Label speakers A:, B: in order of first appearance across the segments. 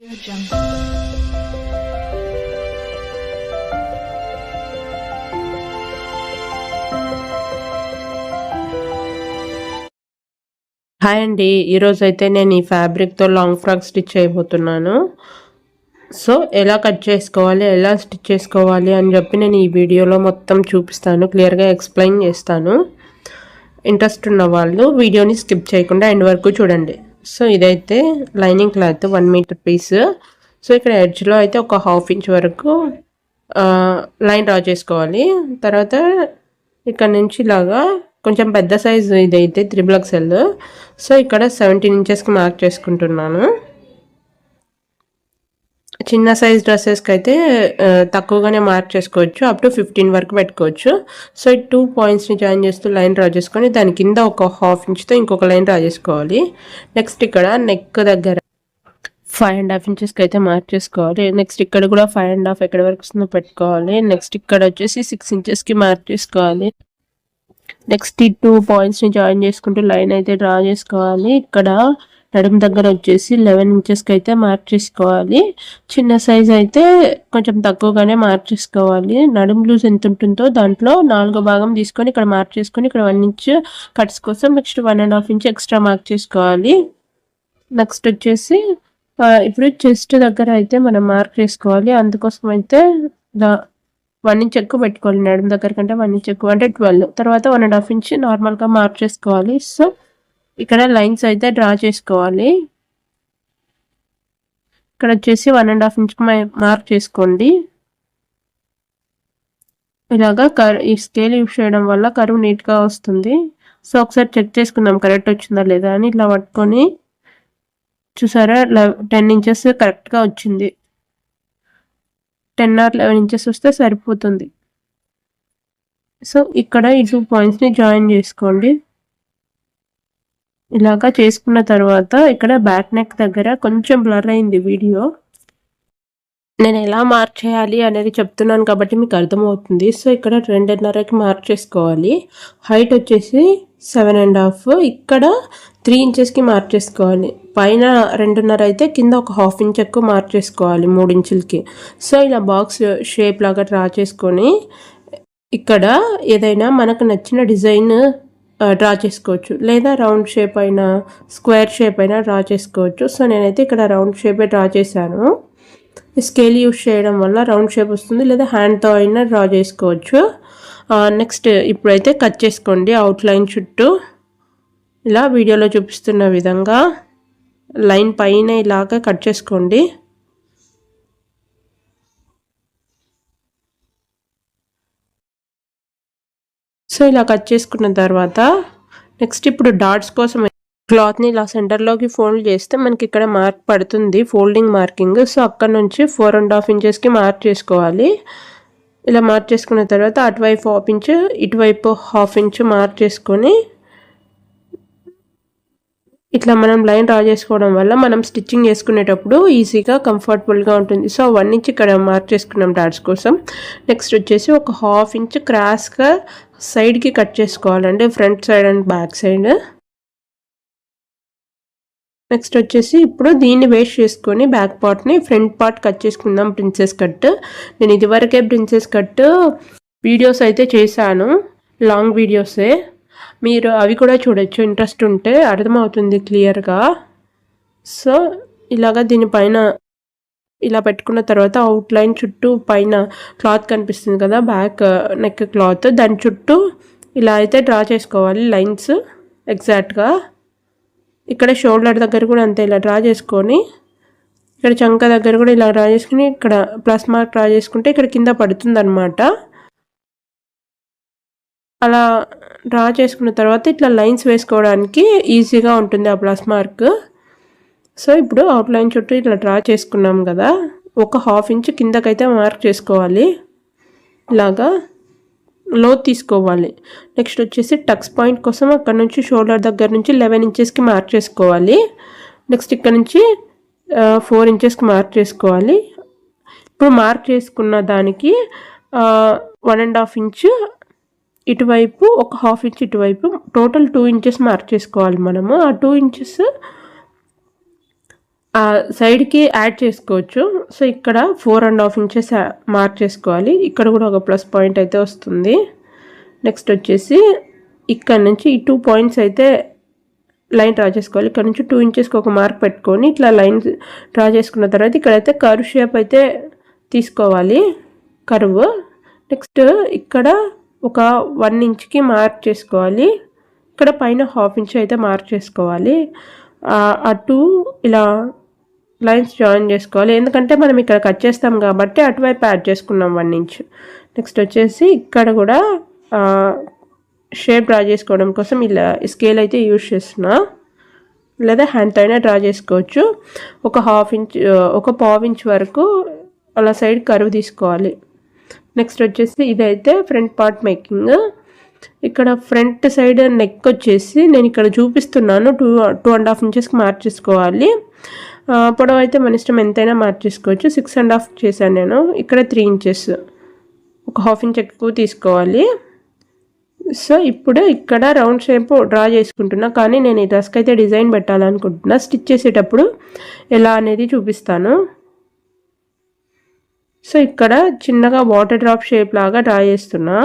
A: Hi అండి, ఈరోజు అయితే నేను ఈ ఫ్యాబ్రిక్తో లాంగ్ ఫ్రాక్ స్టిచ్ చేయబోతున్నాను. సో ఎలా కట్ చేసుకోవాలి, ఎలా స్టిచ్ చేసుకోవాలి అని చెప్పి నేను ఈ వీడియోలో మొత్తం చూపిస్తాను, క్లియర్గా ఎక్స్ప్లెయిన్ చేస్తాను. ఇంట్రెస్ట్ ఉన్న వాళ్ళు వీడియోని స్కిప్ చేయకుండా ఎండ్ వరకు చూడండి. సో ఇదైతే lining cloth 1 meter piece. So ఇక్కడ ఎడ్జ్లో అయితే ఒక 1/2 ఇంచ్ వరకు లైన్ డ్రా చేసుకోవాలి. తర్వాత ఇక్కడ నుంచి ఇలాగా కొంచెం పెద్ద సైజు ఇదైతే 3 XL. సో ఇక్కడ 17 ఇంచెస్కి మార్క్ చేసుకుంటున్నాను. చిన్న సైజ్ డ్రెస్సెస్కి అయితే తక్కువగానే మార్క్ చేసుకోవచ్చు, అప్ టు 15 వరకు పెట్టుకోవచ్చు. సో ఈ 2 పాయింట్స్ని జాయిన్ చేస్తూ లైన్ డ్రా చేసుకొని దాని కింద ఒక 1/2 ఇంచ్తో ఇంకొక లైన్ డ్రా చేసుకోవాలి. నెక్స్ట్ ఇక్కడ నెక్ దగ్గర 5.5 ఇంచెస్కి అయితే మార్క్ చేసుకోవాలి. నెక్స్ట్ ఇక్కడ కూడా 5.5 ఎక్కడ వరకు వస్తుందో పెట్టుకోవాలి. నెక్స్ట్ ఇక్కడ వచ్చేసి 6 ఇంచెస్కి మార్క్ చేసుకోవాలి. నెక్స్ట్ ఈ 2 పాయింట్స్ని జాయిన్ చేసుకుంటూ లైన్ అయితే డ్రా చేసుకోవాలి. ఇక్కడ నడుము దగ్గర వచ్చేసి 11 ఇంచెస్కి అయితే మార్క్ చేసుకోవాలి. చిన్న సైజ్ అయితే కొంచెం తక్కువగానే మార్క్ చేసుకోవాలి. నడుము లూజ్ ఎంత ఉంటుందో దాంట్లో 4వ భాగం తీసుకొని ఇక్కడ మార్క్ చేసుకొని ఇక్కడ 1 ఇంచ్ కట్స్ కోసం నెక్స్ట్ 1.5 ఇంచ్ ఎక్స్ట్రా మార్క్ చేసుకోవాలి. నెక్స్ట్ వచ్చేసి ఇప్పుడు చెస్ట్ దగ్గర అయితే మనం మార్క్ చేసుకోవాలి. అందుకోసం అయితే 1 ఇంచ్ ఎక్కువ పెట్టుకోవాలి. నడుము దగ్గర కంటే 1 ఇంచ్ ఎక్కువ అంటే 12. తర్వాత 1.5 ఇంచ్ నార్మల్గా మార్క్ చేసుకోవాలి. సో ఇక్కడ లైన్స్ అయితే డ్రా చేసుకోవాలి. ఇక్కడ వచ్చేసి 1.5 ఇంచ్కి మార్క్ చేసుకోండి. ఇలాగా ఈ స్కేల్ యూస్ చేయడం వల్ల కరువు నీట్గా వస్తుంది. సో ఒకసారి చెక్ చేసుకుందాం కరెక్ట్ వచ్చిందా లేదా అని. ఇట్లా పట్టుకొని చూసారా 10 ఇంచెస్ కరెక్ట్గా వచ్చింది. 10 or 11 ఇంచెస్ వస్తే సరిపోతుంది. సో ఇక్కడ ఈ 2 పాయింట్స్ని జాయిన్ చేసుకోండి. ఇలాగా చేసుకున్న తర్వాత ఇక్కడ బ్యాక్ నెక్ దగ్గర కొంచెం బ్లర్ అయింది వీడియో, నేను ఎలా మార్క్ చేయాలి అనేది చెప్తున్నాను కాబట్టి మీకు అర్థమవుతుంది. సో ఇక్కడ 2.5కి మార్క్ చేసుకోవాలి. హైట్ వచ్చేసి 7.5, ఇక్కడ 3 ఇంచెస్కి మార్క్ చేసుకోవాలి. పైన 2.5 అయితే కింద ఒక 1/2 ఇంచ్ ఎక్కువ మార్క్ చేసుకోవాలి 3 ఇంచులకి. సో ఇలా బాక్స్ షేప్ లాగా డ్రా చేసుకొని ఇక్కడ ఏదైనా మనకు నచ్చిన డిజైన్ డ్రా చేసుకోవచ్చు, లేదా రౌండ్ షేప్ అయినా స్క్వేర్ షేప్ అయినా డ్రా చేసుకోవచ్చు. సో నేనైతే ఇక్కడ రౌండ్ షేపే డ్రా చేశాను. స్కేల్ యూస్ చేయడం వల్ల రౌండ్ షేప్ వస్తుంది, లేదా హ్యాండ్తో అయినా డ్రా చేసుకోవచ్చు. నెక్స్ట్ ఇప్పుడైతే కట్ చేసుకోండి అవుట్లైన్ చుట్టూ. ఇలా వీడియోలో చూపిస్తున్న విధంగా లైన్ పైన ఇలాగా కట్ చేసుకోండి. సో ఇలా కట్ చేసుకున్న తర్వాత నెక్స్ట్ ఇప్పుడు డాట్స్ కోసం క్లాత్ని ఇలా సెంటర్లోకి ఫోల్డ్ చేస్తే మనకి ఇక్కడ మార్క్ పడుతుంది, ఫోల్డింగ్ మార్కింగ్. సో అక్కడ నుంచి 4.5 ఇంచెస్కి మార్క్ చేసుకోవాలి. ఇలా మార్క్ చేసుకున్న తర్వాత అటువైపు 1/2 ఇంచ్ ఇటువైపు 1/2 ఇంచ్ మార్క్ చేసుకొని ఇట్లా మనం లైన్ డ్రా చేసుకోవడం వల్ల మనం స్టిచ్చింగ్ చేసుకునేటప్పుడు ఈజీగా కంఫర్టబుల్గా ఉంటుంది. సో 1 ఇంచ్ ఇక్కడ మార్క్ చేసుకున్నాం డాట్స్ కోసం. నెక్స్ట్ వచ్చేసి ఒక 1/2 ఇంచ్ క్రాస్గా సైడ్కి కట్ చేసుకోవాలండి, front side and back side. Next వచ్చేసి ఇప్పుడు దీన్ని వేస్ట్ చేసుకొని బ్యాక్ పార్ట్ని ఫ్రంట్ పార్ట్ కట్ చేసుకుందాం, ప్రిన్సెస్ కట్. నేను ఇదివరకే ప్రిన్సెస్ కట్ వీడియోస్ అయితే చేశాను, లాంగ్ వీడియోసే. మీరు అవి కూడా చూడొచ్చు, ఇంట్రెస్ట్ ఉంటే అర్థమవుతుంది క్లియర్గా. సో ఇలాగా దీనిపైన ఇలా పెట్టుకున్న తర్వాత అవుట్లైన్ చుట్టూ పైన క్లాత్ కనిపిస్తుంది కదా, బ్యాక్ నెక్ క్లాత్, దాని చుట్టూ ఇలా అయితే డ్రా చేసుకోవాలి లైన్స్ ఎగ్జాక్ట్గా. ఇక్కడ షోల్డర్ దగ్గర కూడా అంతే ఇలా డ్రా చేసుకొని, ఇక్కడ చంక దగ్గర కూడా ఇలా డ్రా చేసుకుని ఇక్కడ ప్లస్ మార్క్ డ్రా చేసుకుంటే ఇక్కడ కింద పడుతుంది అనమాట. అలా డ్రా చేసుకున్న తర్వాత ఇట్లా లైన్స్ వేసుకోవడానికి ఈజీగా ఉంటుంది ఆ ప్లస్ మార్క్. సో ఇప్పుడు అవుట్లైన్ చుట్టూ ఇట్లా డ్రా చేసుకున్నాం కదా, ఒక 1/2 ఇంచ్ కిందకైతే మార్క్ చేసుకోవాలి. ఇలాగా లోత్ తీసుకోవాలి. నెక్స్ట్ వచ్చేసి టక్స్ పాయింట్ కోసం అక్కడ నుంచి షోల్డర్ దగ్గర నుంచి 11 ఇంచెస్కి మార్క్ చేసుకోవాలి. నెక్స్ట్ ఇక్కడ నుంచి 4 ఇంచెస్కి మార్క్ చేసుకోవాలి. ఇప్పుడు మార్క్ చేసుకున్న దానికి 1.5 ఇంచ్ ఇటువైపు, ఒక 1/2 ఇంచ్ ఇటువైపు, టోటల్ 2 ఇంచెస్ మార్క్ చేసుకోవాలి మనము. ఆ 2 ఇంచెస్ సైడ్కి యాడ్ చేసుకోవచ్చు. సో ఇక్కడ 4.5 ఇంచెస్ మార్క్ చేసుకోవాలి. ఇక్కడ కూడా ఒక ప్లస్ పాయింట్ అయితే వస్తుంది. నెక్స్ట్ వచ్చేసి ఇక్కడ నుంచి ఈ 2 పాయింట్స్ అయితే లైన్ డ్రా చేసుకోవాలి. ఇక్కడ నుంచి 2 ఇంచెస్కి ఒక మార్క్ పెట్టుకొని ఇట్లా లైన్ డ్రా చేసుకున్న తర్వాత ఇక్కడైతే కర్వ్ షేప్ అయితే తీసుకోవాలి, కర్వ్. నెక్స్ట్ ఇక్కడ ఒక 1 ఇంచ్కి మార్క్ చేసుకోవాలి. ఇక్కడ పైన 1/2 ఇంచ్ అయితే మార్క్ చేసుకోవాలి. అటు ఇలా లైన్స్ జాయిన్ చేసుకోవాలి, ఎందుకంటే మనం ఇక్కడ కట్ చేస్తాం కాబట్టి అటువైపు యాడ్ చేసుకున్నాం 1 ఇంచ్. నెక్స్ట్ వచ్చేసి ఇక్కడ కూడా షేప్ డ్రా చేసుకోవడం కోసం ఇలా స్కేల్ అయితే యూజ్ చేస్తున్నా, లేదా హ్యాండ్తో అయినా డ్రా చేసుకోవచ్చు. ఒక 1/2 ఇంచ్ వరకు అలా సైడ్ కర్వ్ తీసుకోవాలి. నెక్స్ట్ వచ్చేసి ఇదైతే ఫ్రంట్ పార్ట్ మేకింగ్. ఇక్కడ ఫ్రంట్ సైడ్ నెక్ వచ్చేసి నేను ఇక్కడ చూపిస్తున్నాను 2.5 ఇంచెస్కి మార్క్ చేసుకోవాలి. పొడవు అయితే మన ఇష్టం ఎంతైనా మార్క్ చేసుకోవచ్చు. 6.5 చేశాను నేను. ఇక్కడ 3 ఇంచెస్, ఒక 1/2 ఇంచ్ ఎక్కువ తీసుకోవాలి. సో ఇప్పుడు ఇక్కడ రౌండ్ షేప్ డ్రా చేసుకుంటున్నా, కానీ నేను ఈ డ్రెస్కి అయితే డిజైన్ పెట్టాలనుకుంటున్నా. స్టిచ్ చేసేటప్పుడు ఎలా అనేది చూపిస్తాను. సో ఇక్కడ చిన్నగా వాటర్ డ్రాప్ షేప్ లాగా డ్రా చేస్తున్నా.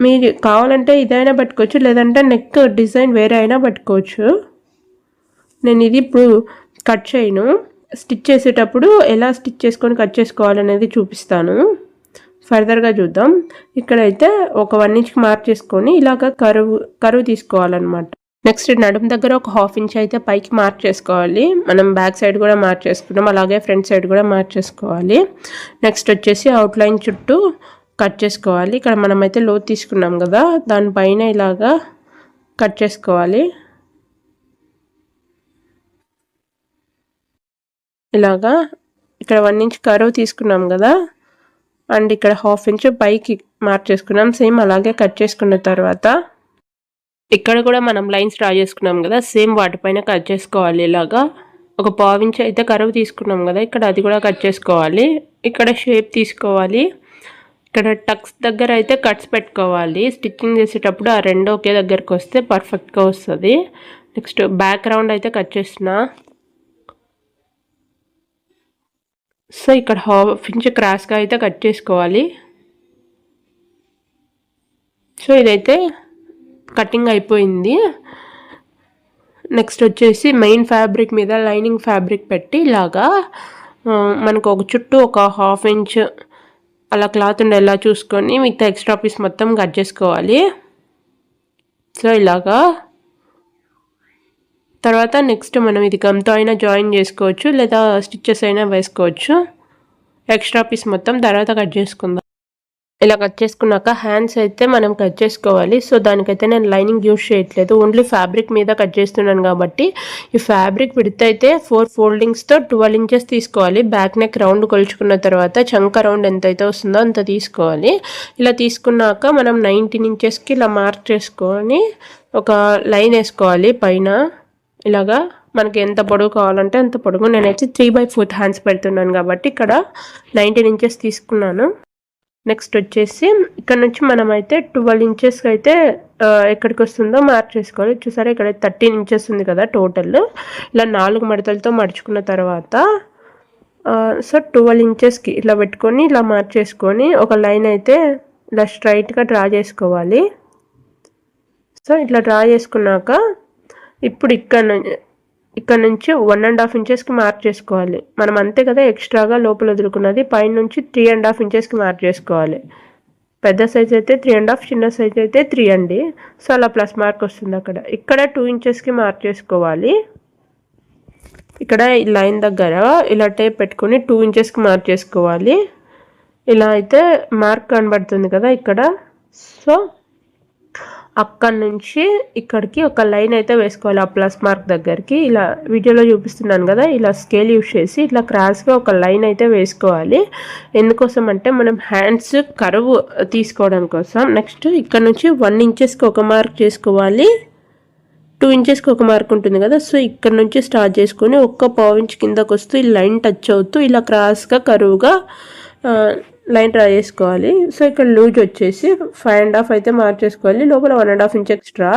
A: మీరు కావాలంటే ఇదైనా పెట్టుకోవచ్చు, లేదంటే నెక్ డిజైన్ వేరే అయినా పెట్టుకోవచ్చు. నేను ఇది ఇప్పుడు కట్ చేయను, స్టిచ్ చేసేటప్పుడు ఎలా స్టిచ్ చేసుకొని కట్ చేసుకోవాలనేది చూపిస్తాను. ఫర్దర్గా చూద్దాం. ఇక్కడైతే ఒక 1 ఇంచ్కి మార్క్ చేసుకొని ఇలాగ కరువు తీసుకోవాలన్నమాట. నెక్స్ట్ నడుము దగ్గర ఒక 1/2 ఇంచ్ అయితే పైకి మార్క్ చేసుకోవాలి. మనం బ్యాక్ సైడ్ కూడా మార్క్ చేసుకున్నాం, అలాగే ఫ్రంట్ సైడ్ కూడా మార్క్ చేసుకోవాలి. నెక్స్ట్ వచ్చేసి అవుట్లైన్ చుట్టూ కట్ చేసుకోవాలి. ఇక్కడ మనమైతే లోతు తీసుకున్నాం కదా, దానిపైన ఇలాగా కట్ చేసుకోవాలి. ఇలాగా ఇక్కడ 1 ఇంచ్ కరువు తీసుకున్నాం కదా, అండ్ ఇక్కడ 1/2 ఇంచ్ పైకి మార్క్ చేసుకున్నాం. సేమ్ అలాగే కట్ చేసుకున్న తర్వాత ఇక్కడ కూడా మనం లైన్స్ డ్రా చేసుకున్నాం కదా, సేమ్ వాటిపైన కట్ చేసుకోవాలి. ఇలాగా ఒక 1/2 ఇంచ్ అయితే కరువు తీసుకున్నాం కదా, ఇక్కడ అది కూడా కట్ చేసుకోవాలి. ఇక్కడ షేప్ తీసుకోవాలి. ఇక్కడ టక్స్ దగ్గర అయితే కట్స్ పెట్టుకోవాలి. స్టిచ్చింగ్ చేసేటప్పుడు ఆ రెండు ఒకే దగ్గరకు వస్తే పర్ఫెక్ట్గా వస్తుంది. నెక్స్ట్ బ్యాక్ రౌండ్ అయితే కట్ చేస్తున్నా. సో ఇక్కడ 1/2 ఇంచ్ క్రాస్గా అయితే కట్ చేసుకోవాలి. సో ఇదైతే కటింగ్ అయిపోయింది. నెక్స్ట్ వచ్చేసి మెయిన్ ఫ్యాబ్రిక్ మీద లైనింగ్ ఫ్యాబ్రిక్ పెట్టి ఇలాగా మనకు ఒక చుట్టూ ఒక 1/2 ఇంచ్ అలా క్లాత్ ఉండేలా చూసుకొని మిగతా ఎక్స్ట్రా పీస్ మొత్తం కట్ చేసుకోవాలి. సో ఇలాగా తర్వాత నెక్స్ట్ మనం ఇది గమ్తో అయినా జాయిన్ చేసుకోవచ్చు, లేదా స్టిచ్చెస్ అయినా వేసుకోవచ్చు. ఎక్స్ట్రా పీస్ మొత్తం తర్వాత కట్ చేసుకుందాం. ఇలా కట్ చేసుకున్నాక హ్యాండ్స్ అయితే మనం కట్ చేసుకోవాలి. సో దానికైతే నేను లైనింగ్ యూజ్ చేయట్లేదు, ఓన్లీ ఫ్యాబ్రిక్ మీద కట్ చేస్తున్నాను కాబట్టి ఈ ఫ్యాబ్రిక్ విడ్త్ అయితే 4 ఫోల్డింగ్స్తో 12 ఇంచెస్ తీసుకోవాలి. బ్యాక్ నెక్ రౌండ్ కొలుచుకున్న తర్వాత చంక రౌండ్ ఎంతైతే వస్తుందో అంత తీసుకోవాలి. ఇలా తీసుకున్నాక మనం 19 ఇంచెస్కి ఇలా మార్క్ చేసుకొని ఒక లైన్ వేసుకోవాలి పైన. ఇలాగా మనకి ఎంత పొడవు కావాలంటే అంత పొడవు. నేనైతే 3/4 హ్యాండ్స్ పెడుతున్నాను కాబట్టి ఇక్కడ 19 ఇంచెస్ తీసుకున్నాను. నెక్స్ట్ వచ్చేసి ఇక్కడ నుంచి మనమైతే 12 ఇంచెస్కి అయితే ఎక్కడికి వస్తుందో మార్క్ చేసుకోవాలి. చూసారా ఇక్కడ 13 ఇంచెస్ ఉంది కదా టోటల్. ఇలా 4 మడతలతో మడుచుకున్న తర్వాత సో 12 ఇంచెస్కి ఇట్లా పెట్టుకొని ఇలా మార్క్ చేసుకొని ఒక లైన్ అయితే ఇలా స్ట్రైట్గా డ్రా చేసుకోవాలి. సో ఇట్లా డ్రా చేసుకున్నాక ఇప్పుడు ఇక్కడ నుంచి 1.5 ఇంచెస్కి మార్క్ చేసుకోవాలి. మనం అంతే కదా ఎక్స్ట్రాగా లోపల వదులుకున్నది, పైన నుంచి 3.5 ఇంచెస్కి మార్క్ చేసుకోవాలి. పెద్ద సైజ్ అయితే 3.5, చిన్న సైజ్ అయితే 3 అండి. సో అలా ప్లస్ మార్క్ వస్తుంది అక్కడ. ఇక్కడ 2 ఇంచెస్కి మార్క్ చేసుకోవాలి. ఇక్కడ ఈ లైన్ దగ్గర ఇలా టేప్ పెట్టుకొని 2 ఇంచెస్కి మార్క్ చేసుకోవాలి. ఇలా అయితే మార్క్ కనబడుతుంది కదా ఇక్కడ. సో అక్కడి నుంచి ఇక్కడికి ఒక లైన్ అయితే వేసుకోవాలి ఆ ప్లస్ మార్క్ దగ్గరికి. ఇలా వీడియోలో చూపిస్తున్నాను కదా, ఇలా స్కేల్ యూజ్ చేసి ఇట్లా క్రాస్గా ఒక లైన్ అయితే వేసుకోవాలి. ఎందుకోసం అంటే మనం హ్యాండ్స్ కరువు తీసుకోవడం కోసం. నెక్స్ట్ ఇక్కడ నుంచి 1 ఇంచెస్కి ఒక మార్క్ చేసుకోవాలి, 2 ఇంచెస్కి ఒక మార్క్ ఉంటుంది కదా. సో ఇక్కడ నుంచి స్టార్ట్ చేసుకొని 1/4 ఇంచ్ కిందకు వస్తూ ఈ లైన్ టచ్ అవుతూ ఇలా క్రాస్గా కరువుగా లైన్ డ్రా చేసుకోవాలి. సో ఇక్కడ లూజ్ వచ్చేసి 5.5 అయితే మార్క్ చేసుకోవాలి. లోపల 1.5 ఇంచ్ ఎక్స్ట్రా.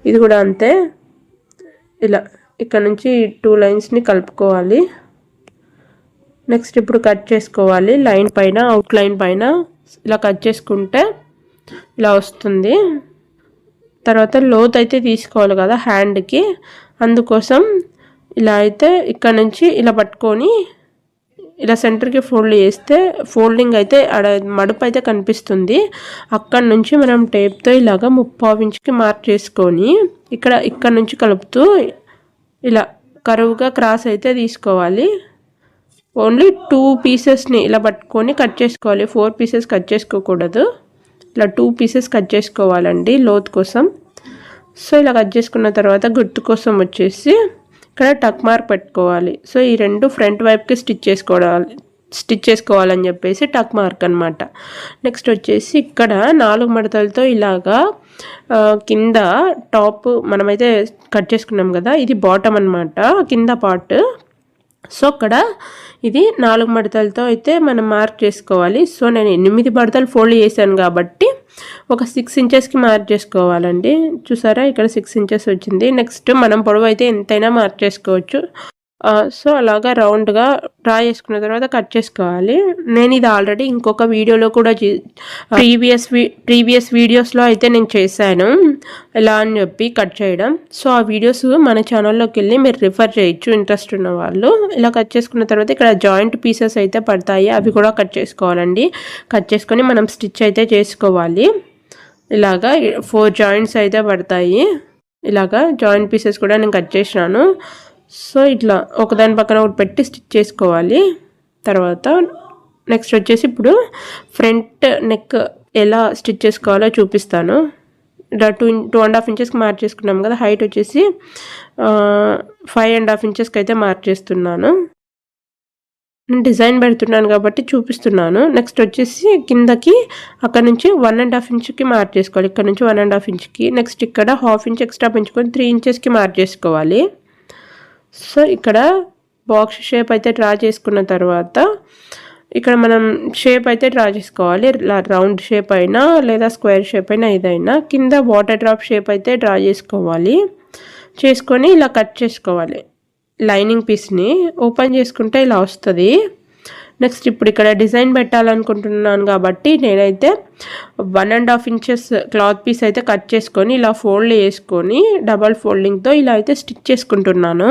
A: ఇది కూడా అంతే. ఇలా ఇక్కడ నుంచి 2 లైన్స్ని కలుపుకోవాలి. నెక్స్ట్ ఇప్పుడు కట్ చేసుకోవాలి. లైన్ పైన అవుట్ లైన్ పైన ఇలా కట్ చేసుకుంటే ఇలా వస్తుంది. తర్వాత లోత్ అయితే తీసుకోవాలి కదా హ్యాండ్కి, అందుకోసం ఇలా అయితే ఇక్కడ నుంచి ఇలా పట్టుకొని ఇలా సెంటర్కి ఫోల్డ్ చేస్తే ఫోల్డింగ్ అయితే మడుపు అయితే కనిపిస్తుంది. అక్కడ నుంచి మనం టేప్తో ఇలాగా 3/4 ఇంచుకి మార్క్ చేసుకొని ఇక్కడ నుంచి కలుపుతూ ఇలా కరువుగా క్రాస్ అయితే తీసుకోవాలి. ఓన్లీ 2 పీసెస్ని ఇలా పట్టుకొని కట్ చేసుకోవాలి. 4 పీసెస్ కట్ చేసుకోకూడదు. ఇలా 2 పీసెస్ కట్ చేసుకోవాలండి లోత్ కోసం. సో ఇలా కట్ చేసుకున్న తర్వాత గుర్తు కోసం వచ్చేసి ఇక్కడ టక్ మార్క్ పెట్టుకోవాలి. సో ఈ 2 ఫ్రంట్ వైపుకి స్టిచ్ చేసుకోవాలని చెప్పేసి టక్ మార్క్ అనమాట. నెక్స్ట్ వచ్చేసి ఇక్కడ 4 మడతలతో ఇలాగా కింద టాప్ మనమైతే కట్ చేసుకున్నాం కదా, ఇది బాటమ్ అనమాట, కింద పార్ట్. సో అక్కడ ఇది 4 మడతలతో అయితే మనం మార్క్ చేసుకోవాలి. సో నేను 8 మడతలు ఫోల్డ్ చేశాను కాబట్టి ఒక 6 ఇంచెస్కి మార్క్ చేసుకోవాలండి. చూసారా ఇక్కడ 6 ఇంచెస్ వచ్చింది. నెక్స్ట్ మనం పొడవు అయితే ఎంతైనా మార్క్ చేసుకోవచ్చు. సో అలాగా రౌండ్గా డ్రా చేసుకున్న తర్వాత కట్ చేసుకోవాలి. నేను ఇది ఆల్రెడీ ఇంకొక వీడియోలో కూడా ప్రీవియస్ వీడియోస్లో అయితే నేను చేశాను ఎలా అని చెప్పి కట్ చేయడం. సో ఆ వీడియోస్ మన ఛానల్లోకి వెళ్ళి మీరు రిఫర్ చేయొచ్చు ఇంట్రెస్ట్ ఉన్న వాళ్ళు. ఇలా కట్ చేసుకున్న తర్వాత ఇక్కడ జాయింట్ పీసెస్ అయితే పడతాయి, అవి కూడా కట్ చేసుకోవాలండి. కట్ చేసుకొని మనం స్టిచ్ అయితే చేసుకోవాలి. ఇలాగా 4 జాయింట్స్ అయితే పడతాయి. ఇలాగా జాయింట్ పీసెస్ కూడా నేను కట్ చేసినాను. సో ఇట్లా ఒకదాని పక్కన ఒకటి పెట్టి స్టిచ్ చేసుకోవాలి. తర్వాత నెక్స్ట్ వచ్చేసి ఇప్పుడు ఫ్రంట్ నెక్ ఎలా స్టిచ్ చేసుకోవాలో చూపిస్తాను. ఇలా 2.5 ఇంచెస్కి మార్క్ చేసుకున్నాం కదా, హైట్ వచ్చేసి 5.5 ఇంచెస్కి అయితే మార్క్ చేస్తున్నాను. నేను డిజైన్ పెడుతున్నాను కాబట్టి చూపిస్తున్నాను. నెక్స్ట్ వచ్చేసి కిందకి అక్కడ నుంచి 1.5 ఇంచుకి మార్క్ చేసుకోవాలి. ఇక్కడ నుంచి 1.5 ఇంచుకి. నెక్స్ట్ ఇక్కడ 1/2 ఇంచ్ ఎక్స్ట్రా పెంచుకొని 3 ఇంచెస్కి మార్క్ చేసుకోవాలి. సో ఇక్కడ బాక్స్ షేప్ అయితే డ్రా చేసుకున్న తర్వాత ఇక్కడ మనం షేప్ అయితే డ్రా చేసుకోవాలి. రౌండ్ షేప్ అయినా లేదా స్క్వేర్ షేప్ అయినా ఏదైనా. కింద వాటర్ డ్రాప్ షేప్ అయితే డ్రా చేసుకోవాలి. చేసుకొని ఇలా కట్ చేసుకోవాలి. లైనింగ్ పీస్ని ఓపెన్ చేసుకుంటే ఇలా వస్తుంది. నెక్స్ట్ ఇప్పుడు ఇక్కడ డిజైన్ పెట్టాలనుకుంటున్నాను కాబట్టి నేనైతే 1.5 ఇంచెస్ క్లాత్ పీస్ అయితే కట్ చేసుకొని ఇలా ఫోల్డ్ చేసుకొని డబల్ ఫోల్డింగ్తో ఇలా అయితే స్టిచ్ చేసుకుంటున్నాను.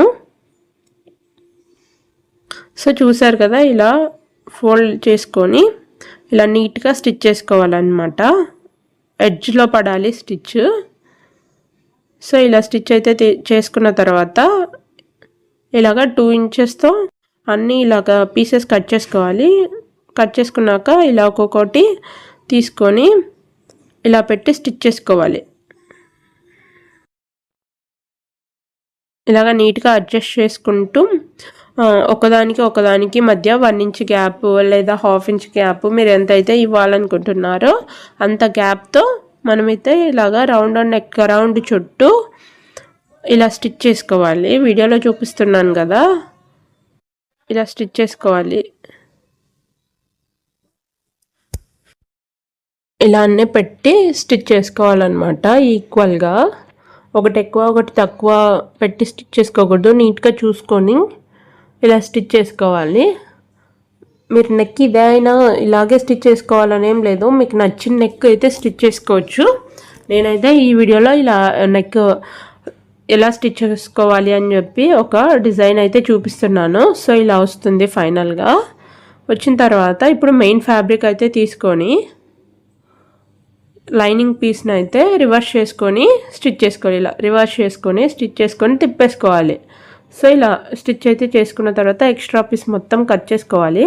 A: సో చూసారు కదా, ఇలా ఫోల్డ్ చేసుకొని ఇలా నీట్గా స్టిచ్ చేసుకోవాలన్నమాట. ఎడ్జ్లో పడాలి స్టిచ్. సో ఇలా స్టిచ్ అయితే చేసుకున్న తర్వాత ఇలాగ 2 ఇంచెస్తో అన్నీ ఇలాగ పీసెస్ కట్ చేసుకోవాలి. కట్ చేసుకున్నాక ఇలా ఒక్కొక్కటి తీసుకొని ఇలా పెట్టి స్టిచ్ చేసుకోవాలి. ఇలాగ నీట్గా అడ్జస్ట్ చేసుకుంటూ ఒకదానికి మధ్య 1 ఇంచ్ గ్యాప్ లేదా 1/2 ఇంచ్ గ్యాప్ మీరు ఎంతైతే ఇవ్వాలనుకుంటున్నారో అంత గ్యాప్తో మనమైతే ఇలాగా రౌండ్ చుట్టూ ఇలా స్టిచ్ చేసుకోవాలి. వీడియోలో చూపిస్తున్నాను కదా, ఇలా స్టిచ్ చేసుకోవాలి. ఇలా అన్నీ పెట్టి స్టిచ్ చేసుకోవాలన్నమాట ఈక్వల్గా. ఒకటి ఎక్కువ ఒకటి తక్కువ పెట్టి స్టిచ్ చేసుకోకూడదు. నీట్గా చూసుకొని ఇలా స్టిచ్ చేసుకోవాలి. మీరు నెక్ ఇదైనా ఇలాగే స్టిచ్ చేసుకోవాలని ఏం లేదు, మీకు నచ్చిన నెక్ అయితే స్టిచ్ చేసుకోవచ్చు. నేనైతే ఈ వీడియోలో ఇలా నెక్ ఎలా స్టిచ్ చేసుకోవాలి అని చెప్పి ఒక డిజైన్ అయితే చూపిస్తున్నాను. సో ఇలా వస్తుంది ఫైనల్గా. వచ్చిన తర్వాత ఇప్పుడు మెయిన్ ఫ్యాబ్రిక్ అయితే తీసుకొని లైనింగ్ పీస్ని అయితే రివర్స్ చేసుకొని స్టిచ్ చేసుకోవాలి. ఇలా రివర్స్ చేసుకొని స్టిచ్ చేసుకొని తిప్పేసుకోవాలి. సో ఇలా స్టిచ్ అయితే చేసుకున్న తర్వాత ఎక్స్ట్రా పీస్ మొత్తం కట్ చేసుకోవాలి.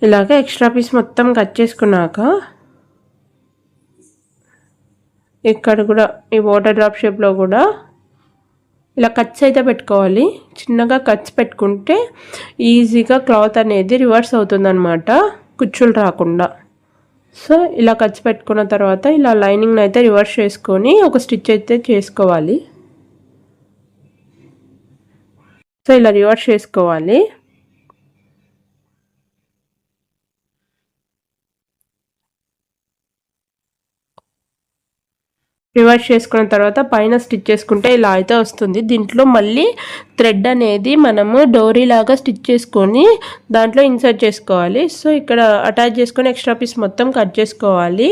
A: ఇలాగ ఎక్స్ట్రా పీస్ మొత్తం కట్ చేసుకున్నాక ఇక్కడ కూడా ఈ వాటర్ డ్రాప్ షేప్లో కూడా ఇలా కట్స్ అయితే పెట్టుకోవాలి. చిన్నగా కట్స్ పెట్టుకుంటే ఈజీగా క్లాత్ అనేది రివర్స్ అవుతుందన్నమాట, కుచ్చులు రాకుండా. సో ఇలా కట్స్ పెట్టుకున్న తర్వాత ఇలా లైనింగ్ని అయితే రివర్స్ చేసుకొని ఒక స్టిచ్ అయితే చేసుకోవాలి. సో ఇలా రివర్స్ చేసుకోవాలి. రివర్స్ చేసుకున్న తర్వాత పైన స్టిచ్ చేసుకుంటే ఇలా అయితే వస్తుంది. దీంట్లో మళ్ళీ థ్రెడ్ అనేది మనము డోరీ లాగా స్టిచ్ చేసుకొని దాంట్లో ఇన్సర్ట్ చేసుకోవాలి. సో ఇక్కడ అటాచ్ చేసుకొని ఎక్స్ట్రా పీస్ మొత్తం కట్ చేసుకోవాలి.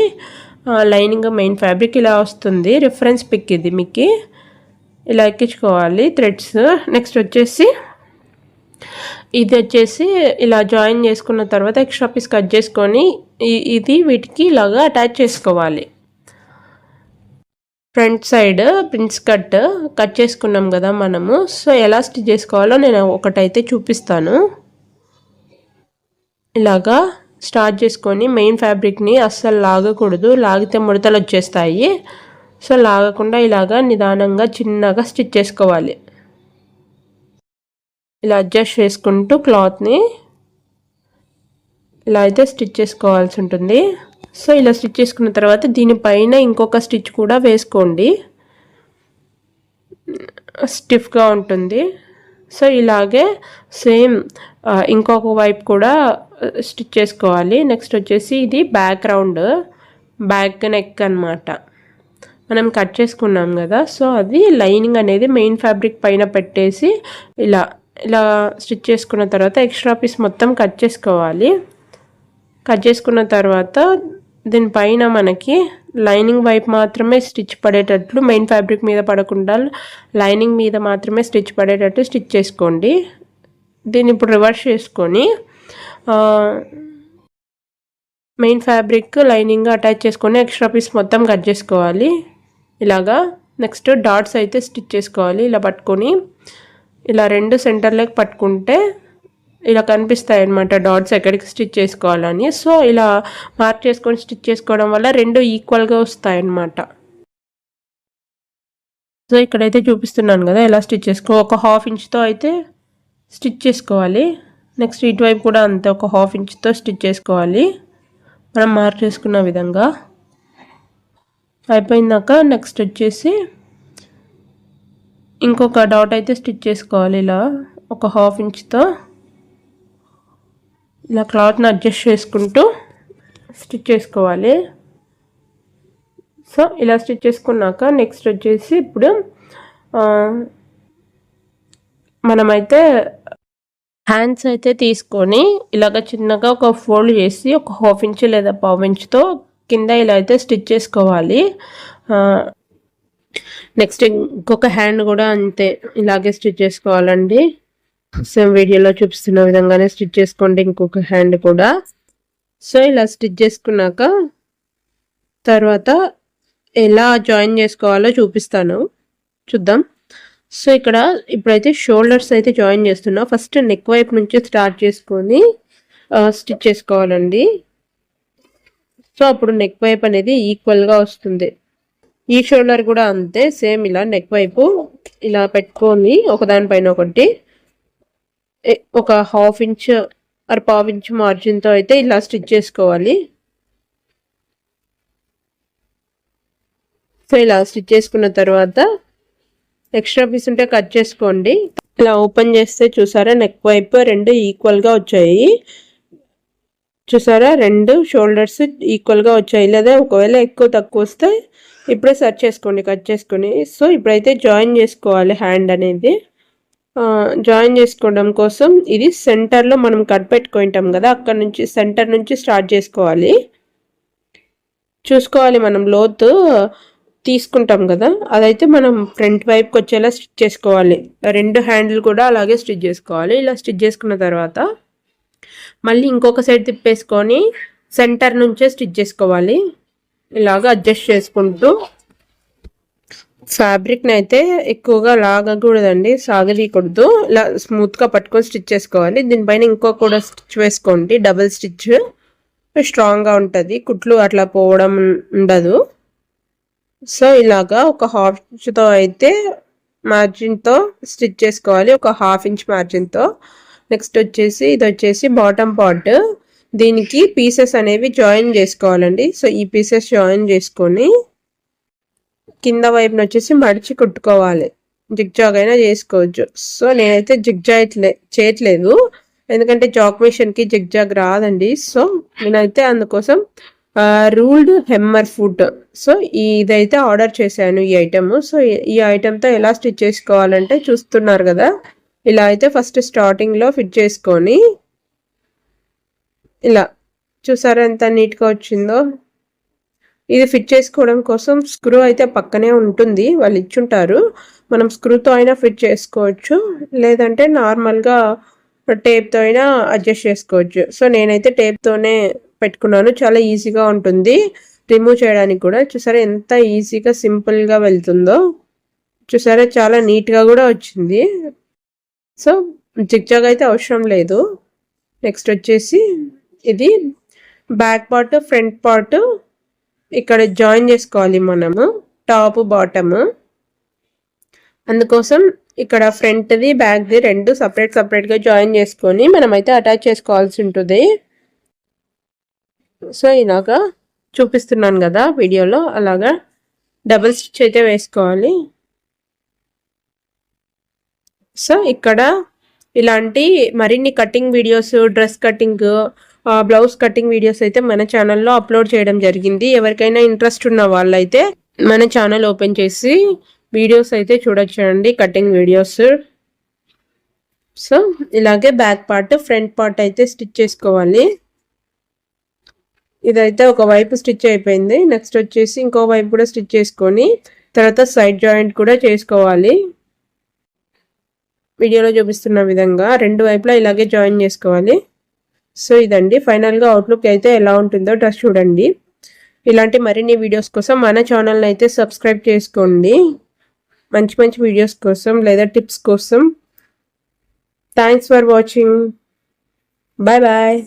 A: లైనింగ్ మెయిన్ ఫ్యాబ్రిక్ ఇలా వస్తుంది. రిఫరెన్స్ పిక్ ఇది మీకు ఇలా ఎక్కించుకోవాలి థ్రెడ్స్. నెక్స్ట్ వచ్చేసి ఇది వచ్చేసి ఇలా జాయిన్ చేసుకున్న తర్వాత ఎక్స్ట్రా పీస్ కట్ చేసుకొని ఇది వీటికి ఇలాగా అటాచ్ చేసుకోవాలి. ఫ్రంట్ సైడ్ ప్రిన్స్ కట్ చేసుకున్నాం కదా మనము. సో ఎలా స్టిచ్ చేసుకోవాలో నేను ఒకటైతే చూపిస్తాను. ఇలాగా స్టార్ట్ చేసుకొని మెయిన్ ఫ్యాబ్రిక్ని అస్సలు లాగకూడదు, లాగితే ముడతలు వచ్చేస్తాయి. సో లాగకుండా ఇలాగా నిదానంగా చిన్నగా స్టిచ్ చేసుకోవాలి. ఇలా అడ్జస్ట్ చేసుకుంటూ క్లాత్ని ఇలా అయితే స్టిచ్ చేసుకోవాల్సి ఉంటుంది. సో ఇలా స్టిచ్ చేసుకున్న తర్వాత దీనిపైన ఇంకొక స్టిచ్ కూడా వేసుకోండి, స్టిఫ్గా ఉంటుంది. సో ఇలాగే సేమ్ ఇంకొక వైపు కూడా స్టిచ్ చేసుకోవాలి. నెక్స్ట్ వచ్చేసి ఇది బ్యాక్ నెక్ అన్నమాట. మనం కట్ చేసుకున్నాం కదా, సో అది లైనింగ్ అనేది మెయిన్ ఫ్యాబ్రిక్ పైన పెట్టేసి ఇలా స్టిచ్ చేసుకున్న తర్వాత ఎక్స్ట్రా పీస్ మొత్తం కట్ చేసుకోవాలి. కట్ చేసుకున్న తర్వాత దీనిపైన మనకి లైనింగ్ వైపు మాత్రమే స్టిచ్ పడేటట్లు, మెయిన్ ఫ్యాబ్రిక్ మీద పడకుండా లైనింగ్ మీద మాత్రమే స్టిచ్ పడేటట్టు స్టిచ్ చేసుకోండి. దీన్ని ఇప్పుడు రివర్స్ చేసుకొని మెయిన్ ఫ్యాబ్రిక్ లైనింగ్ అటాచ్ చేసుకొని ఎక్స్ట్రా పీస్ మొత్తం కట్ చేసుకోవాలి ఇలాగా. నెక్స్ట్ డాట్స్ అయితే స్టిచ్ చేసుకోవాలి. ఇలా పట్టుకొని ఇలా రెండు సెంటర్లోకి పట్టుకుంటే ఇలా కనిపిస్తాయి అన్నమాట డాట్స్ ఎక్కడికి స్టిచ్ చేసుకోవాలని. సో ఇలా మార్క్ చేసుకొని స్టిచ్ చేసుకోవడం వల్ల రెండు ఈక్వల్గా వస్తాయన్నమాట. సో ఇక్కడైతే చూపిస్తున్నాను కదా ఎలా స్టిచ్ ఒక 1/2 ఇంచ్తో అయితే స్టిచ్ చేసుకోవాలి. నెక్స్ట్ ఇటువైపు కూడా అంతే, ఒక 1/2 ఇంచ్తో స్టిచ్ చేసుకోవాలి మనం మార్క్ చేసుకున్న విధంగా. అయిపోయిందాక నెక్స్ట్ వచ్చేసి ఇంకొక డాట్ అయితే స్టిచ్ చేసుకోవాలి. ఇలా ఒక 1/2 ఇంచ్తో ఇలా క్లాత్ని అడ్జస్ట్ చేసుకుంటూ స్టిచ్ చేసుకోవాలి. సో ఇలా స్టిచ్ చేసుకున్నాక నెక్స్ట్ వచ్చేసి ఇప్పుడు మనమైతే హ్యాండ్స్ అయితే తీసుకొని ఇలాగ చిన్నగా ఒక ఫోల్డ్ చేసి ఒక 1/2 ఇంచ్ లేదా 1/4 ఇంచ్తో కింద ఇలా అయితే స్టిచ్ చేసుకోవాలి. నెక్స్ట్ ఇంకొక హ్యాండ్ కూడా అంతే ఇలాగే స్టిచ్ చేసుకోవాలండి. సేమ్ వీడియోలో చూపిస్తున్న విధంగానే స్టిచ్ చేసుకోండి ఇంకొక హ్యాండ్ కూడా. సో ఇలా స్టిచ్ చేసుకున్నాక తర్వాత ఎలా జాయిన్ చేసుకోవాలో చూపిస్తాను, చూద్దాం. సో ఇక్కడ ఇప్పుడైతే షోల్డర్స్ అయితే జాయిన్ చేస్తున్నా. ఫస్ట్ నెక్ వైపు నుంచి స్టార్ట్ చేసుకొని స్టిచ్ చేసుకోవాలండి. సో అప్పుడు నెక్ వైపు అనేది ఈక్వల్గా వస్తుంది. ఈ షోల్డర్ కూడా అంతే, సేమ్ ఇలా నెక్ వైపు ఇలా పెట్టుకొని ఒకదానిపైన ఒకటి ఒక 1/2 ఇంచ్ ఆర్ 1/4 ఇంచ్ మార్జిన్తో అయితే ఇలా స్టిచ్ చేసుకోవాలి. సో ఇలా స్టిచ్ చేసుకున్న తర్వాత ఎక్స్ట్రా పీస్ ఉంటే కట్ చేసుకోండి. ఇలా ఓపెన్ చేస్తే చూసారా నెక్ వైపు రెండు ఈక్వల్గా వచ్చాయి. చూసారా రెండు షోల్డర్స్ ఈక్వల్గా వచ్చాయి. లేదా ఒకవేళ ఎక్కువ తక్కువ వస్తే ఇప్పుడే సర్చ్ చేసుకోండి కట్ చేసుకొని. సో ఇప్పుడైతే జాయిన్ చేసుకోవాలి హ్యాండ్ అనేది. జాయిన్ చేసుకోవడం కోసం ఇది సెంటర్లో మనం కట్ పెట్టుకుంటాం కదా, అక్కడ నుంచి సెంటర్ నుంచి స్టార్ట్ చేసుకోవాలి. చూసుకోవాలి మనం లోతు తీసుకుంటాం కదా, అదైతే మనం ఫ్రంట్ వైపుకి వచ్చేలా స్టిచ్ చేసుకోవాలి. రెండు హ్యాండిల్ కూడా అలాగే స్టిచ్ చేసుకోవాలి. ఇలా స్టిచ్ చేసుకున్న తర్వాత మళ్ళీ ఇంకొక సైడ్ తిప్పేసుకొని సెంటర్ నుంచే స్టిచ్ చేసుకోవాలి. ఇలాగ అడ్జస్ట్ చేసుకుంటూ ఫ్యాబ్రిక్ని అయితే ఎక్కువగా లాగకూడదండి, సాగదీయకూడదు. ఇలా స్మూత్గా పట్టుకొని స్టిచ్ చేసుకోవాలి. దీనిపైన ఇంకో కూడా స్టిచ్ వేసుకోండి, డబుల్ స్టిచ్ స్ట్రాంగ్గా ఉంటుంది, కుట్లు అట్లా పోవడం ఉండదు. సో ఇలాగా ఒక 1/2 ఇంచ్తో అయితే మార్జిన్తో స్టిచ్ చేసుకోవాలి, ఒక 1/2 ఇంచ్ మార్జిన్తో. నెక్స్ట్ వచ్చేసి ఇది వచ్చేసి బాటమ్ పార్ట్, దీనికి పీసెస్ అనేవి జాయిన్ చేసుకోవాలండి. సో ఈ పీసెస్ జాయిన్ చేసుకొని కింద వైపున వచ్చేసి మడిచి కుట్టుకోవాలి. జిగ్జాగ్ అయినా చేసుకోవచ్చు. సో నేనైతే జిగ్జాగ్ చేయట్లేదు, ఎందుకంటే జాక్ మిషన్కి జిగ్జాగ్ రాదండి. సో నేనైతే అందుకోసం రూల్డ్ హెమ్మర్ ఫుట్. సో ఇదైతే ఆర్డర్ చేశాను ఈ ఐటమ్. సో ఈ ఐటమ్తో ఎలా స్టిచ్ చేసుకోవాలంటే చూస్తున్నారు కదా, ఇలా అయితే ఫస్ట్ స్టార్టింగ్లో ఫిట్ చేసుకొని ఇలా చూసారా ఎంత నీట్గా వచ్చిందో. ఇది ఫిట్ చేసుకోవడం కోసం స్క్రూ అయితే పక్కనే ఉంటుంది, వాళ్ళు ఇచ్చుంటారు. మనం స్క్రూతో అయినా ఫిట్ చేసుకోవచ్చు, లేదంటే నార్మల్గా టేప్తో అయినా అడ్జస్ట్ చేసుకోవచ్చు. సో నేనైతే టేప్తోనే పెట్టుకున్నాను, చాలా ఈజీగా ఉంటుంది రిమూవ్ చేయడానికి కూడా. చూసారా ఎంత ఈజీగా సింపుల్గా వెళ్తుందో, చూసారా చాలా నీట్గా కూడా వచ్చింది. సో జిగ్జాగ్ అయితే అవసరం లేదు. నెక్స్ట్ వచ్చేసి ఇది బ్యాక్ పార్ట్ ఫ్రంట్ పార్ట్ ఇక్కడ జాయిన్ చేసుకోవాలి మనము, టాప్ బాటమ్. అందుకోసం ఇక్కడ ఫ్రంట్ది బ్యాక్ది రెండు సపరేట్గా జాయిన్ చేసుకొని మనమైతే అటాచ్ చేసుకోవాల్సి ఉంటుంది. సో ఇలాగా చూపిస్తున్నాను కదా వీడియోలో, అలాగా డబుల్ స్టిచ్ అయితే వేసుకోవాలి. సో ఇక్కడ ఇలాంటి మరిన్ని cutting videos, dress cutting, blouse cutting videos అయితే మన ఛానల్లో అప్లోడ్ చేయడం జరిగింది. ఎవరికైనా ఇంట్రెస్ట్ ఉన్న వాళ్ళైతే మన ఛానల్ ఓపెన్ చేసి వీడియోస్ అయితే చూడొచ్చండి, కటింగ్ వీడియోస్. సో ఇలాగే బ్యాక్ పార్ట్ ఫ్రంట్ పార్ట్ అయితే స్టిచ్ చేసుకోవాలి. ఇదైతే ఒక వైపు స్టిచ్ అయిపోయింది. నెక్స్ట్ వచ్చేసి ఇంకో వైపు కూడా స్టిచ్ చేసుకొని తర్వాత సైడ్ జాయింట్ కూడా చేసుకోవాలి. వీడియోలో చూపిస్తున్న విధంగా రెండు వైపులా ఇలాగే జాయిన్ చేసుకోవాలి. సో ఇదండి ఫైనల్గా అవుట్లుక్ అయితే ఎలా ఉంటుందో డ్రెస్ చూడండి. ఇలాంటి మరిన్ని వీడియోస్ కోసం మన ఛానల్ని అయితే సబ్స్క్రైబ్ చేసుకోండి, మంచి వీడియోస్ కోసం లేదా టిప్స్ కోసం. Thanks for watching. Bye bye.